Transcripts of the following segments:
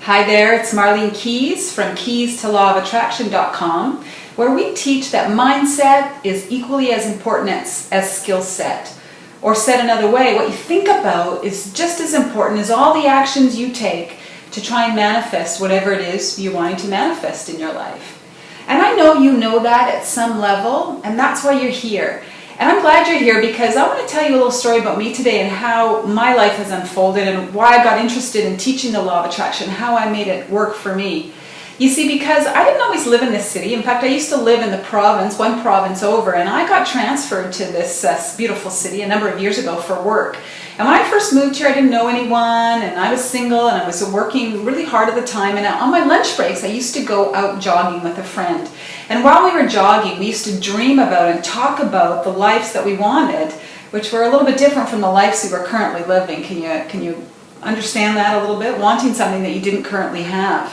Hi there, it's Marlene Keys from keystoLawOfAttraction.com, where we teach that mindset is equally as important as skill set. Or said another way, what you think about is just as important as all the actions you take to try and manifest whatever it is you're wanting to manifest in your life. And I know you know that at some level, and that's why you're here. And I'm glad you're here because I want to tell you a little story about me today and how my life has unfolded and why I got interested in teaching the law of attraction, how I made it work for me. You see, because I didn't always live in this city. In fact, I used to live in the province, one province over, and I got transferred to this beautiful city a number of years ago for work. And when I first moved here, I didn't know anyone, and I was single, and I was working really hard at the time. And on my lunch breaks, I used to go out jogging with a friend. And while we were jogging, we used to dream about and talk about the lives that we wanted, which were a little bit different from the lives we were currently living. Can you understand that a little bit? Wanting something that you didn't currently have.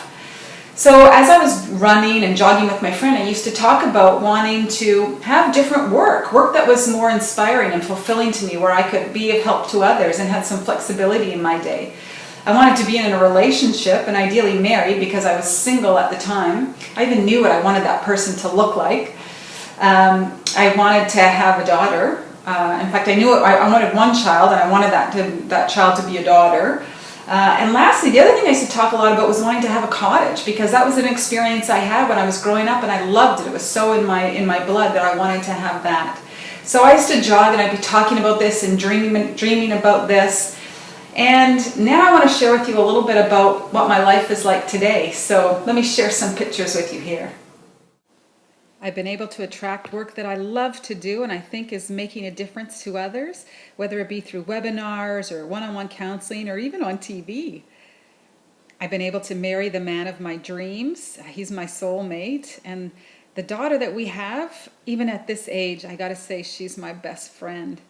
So as I was running and jogging with my friend, I used to talk about wanting to have different work that was more inspiring and fulfilling to me, where I could be of help to others and had some flexibility in my day. I wanted to be in a relationship and ideally married because I was single at the time. I even knew what I wanted that person to look like. I wanted to have a daughter. In fact, I knew I wanted one child, and I wanted that child to be a daughter. And lastly, the other thing I used to talk a lot about was wanting to have a cottage, because that was an experience I had when I was growing up, and I loved it. It was so in my blood that I wanted to have that. So I used to jog, and I'd be talking about this and dreaming about this. And now I want to share with you a little bit about what my life is like today. So let me share some pictures with you here. I've been able to attract work that I love to do and I think is making a difference to others, whether it be through webinars or one-on-one counseling or even on TV. I've been able to marry the man of my dreams. He's my soulmate. And the daughter that we have, even at this age, I gotta say she's my best friend.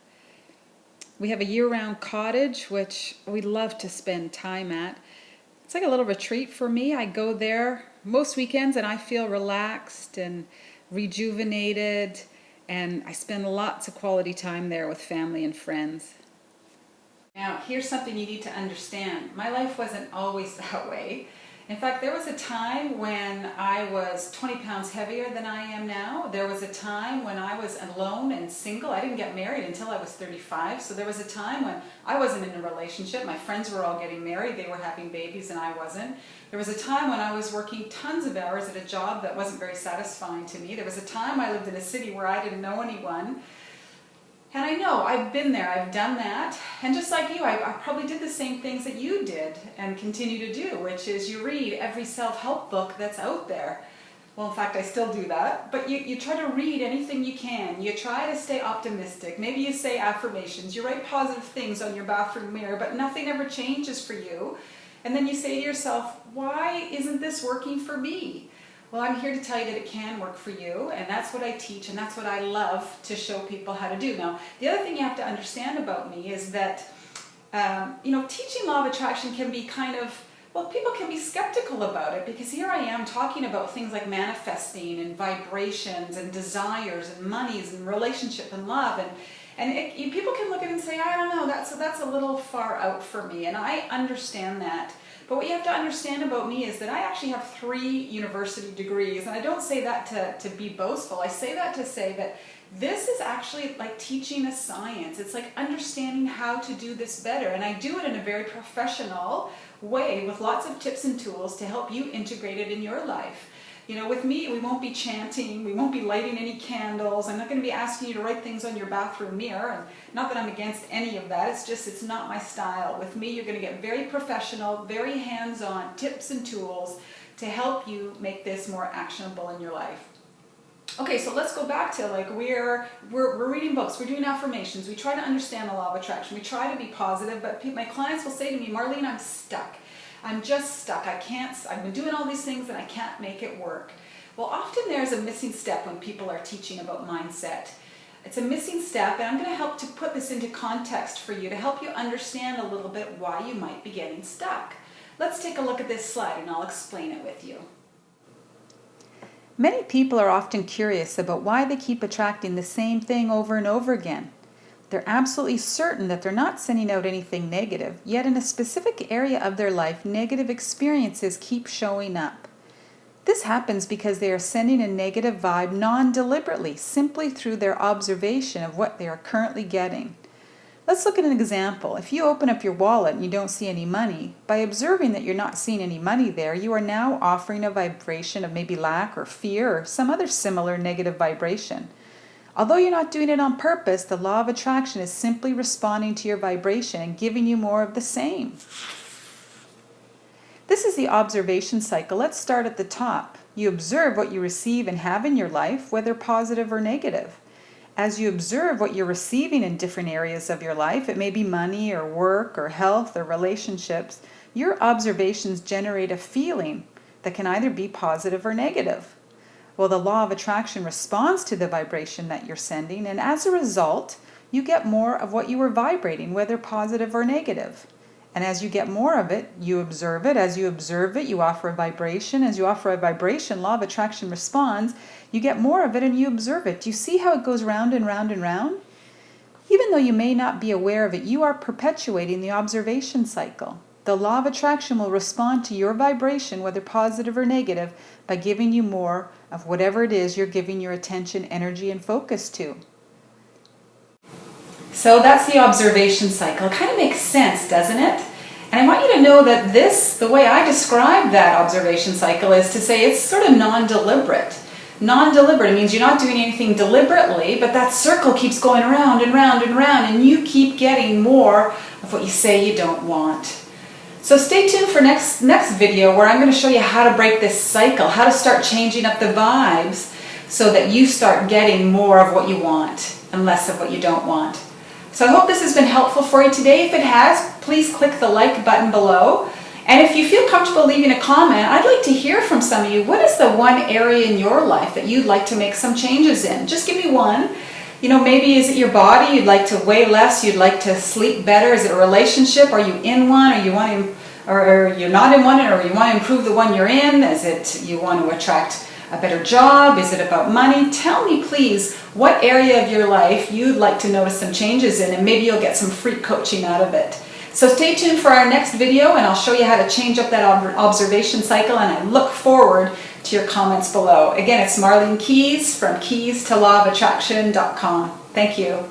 We have a year-round cottage, which we love to spend time at. It's like a little retreat for me. I go there most weekends and I feel relaxed and rejuvenated, and I spend lots of quality time there with family and friends. Now, here's something you need to understand. My life wasn't always that way. In fact, there was a time when I was 20 pounds heavier than I am now. There was a time when I was alone and single. I didn't get married until I was 35. So there was a time when I wasn't in a relationship. My friends were all getting married. They were having babies and I wasn't. There was a time when I was working tons of hours at a job that wasn't very satisfying to me. There was a time I lived in a city where I didn't know anyone. And I know, I've been there, I've done that, and just like you, I probably did the same things that you did and continue to do, which is you read every self-help book that's out there. Well, in fact, I still do that, but you try to read anything you can. You try to stay optimistic. Maybe you say affirmations, you write positive things on your bathroom mirror, but nothing ever changes for you. And then you say to yourself, why isn't this working for me? Well, I'm here to tell you that it can work for you, and that's what I teach, and that's what I love to show people how to do. Now, the other thing you have to understand about me is that, teaching law of attraction can be people can be skeptical about it, because here I am talking about things like manifesting and vibrations and desires and monies and relationship and love, and people can look at it and say, I don't know, that's a little far out for me, and I understand that. But what you have to understand about me is that I actually have 3 university degrees, and I don't say that to be boastful. I say that to say that this is actually like teaching a science. It's like understanding how to do this better, and I do it in a very professional way with lots of tips and tools to help you integrate it in your life. With me, we won't be chanting, we won't be lighting any candles. I'm not going to be asking you to write things on your bathroom mirror, and not that I'm against any of that, it's not my style. With me, you're going to get very professional, very hands-on tips and tools to help you make this more actionable in your life. Okay, so let's go back to we're reading books, we're doing affirmations, we try to understand the law of attraction, we try to be positive, but my clients will say to me, Marlene, I'm stuck. I'm just stuck. I've been doing all these things and I can't make it work. Well, often there's a missing step when people are teaching about mindset. It's a missing step, and I'm going to help to put this into context for you to help you understand a little bit why you might be getting stuck. Let's take a look at this slide and I'll explain it with you. Many people are often curious about why they keep attracting the same thing over and over again. They're absolutely certain that they're not sending out anything negative, yet in a specific area of their life, negative experiences keep showing up. This happens because they are sending a negative vibe non-deliberately, simply through their observation of what they are currently getting. Let's look at an example. If you open up your wallet and you don't see any money, by observing that you're not seeing any money there, you are now offering a vibration of maybe lack or fear or some other similar negative vibration. Although you're not doing it on purpose, the law of attraction is simply responding to your vibration and giving you more of the same. This is the observation cycle. Let's start at the top. You observe what you receive and have in your life, whether positive or negative. As you observe what you're receiving in different areas of your life, it may be money or work or health or relationships, your observations generate a feeling that can either be positive or negative. Well, the law of attraction responds to the vibration that you're sending, and as a result, you get more of what you were vibrating, whether positive or negative. And as you get more of it, you observe it. As you observe it, you offer a vibration. As you offer a vibration, law of attraction responds. You get more of it and you observe it. Do you see how it goes round and round and round? Even though you may not be aware of it, you are perpetuating the observation cycle. The law of attraction will respond to your vibration, whether positive or negative, by giving you more of whatever it is you're giving your attention, energy, and focus to. So that's the observation cycle. It kind of makes sense, doesn't it? And I want you to know that the way I describe that observation cycle is to say it's sort of non-deliberate. Non-deliberate means you're not doing anything deliberately, but that circle keeps going around and round and round, and you keep getting more of what you say you don't want. So stay tuned for next video, where I'm going to show you how to break this cycle, how to start changing up the vibes so that you start getting more of what you want and less of what you don't want. So I hope this has been helpful for you today. If it has, please click the like button below. And if you feel comfortable leaving a comment, I'd like to hear from some of you. What is the one area in your life that you'd like to make some changes in? Just give me one. You know, maybe is it your body? You'd like to weigh less, you'd like to sleep better. Is it a relationship? Are you in one, or you're not in one, or you want to improve the one you're in? Is it you want to attract a better job? Is it about money? Tell me, please, what area of your life you'd like to notice some changes in, and maybe you'll get some free coaching out of it. So stay tuned for our next video, and I'll show you how to change up that observation cycle, and I look forward to your comments below. Again, it's Marlene Keys from keystoLawOfAttraction.com. Thank you.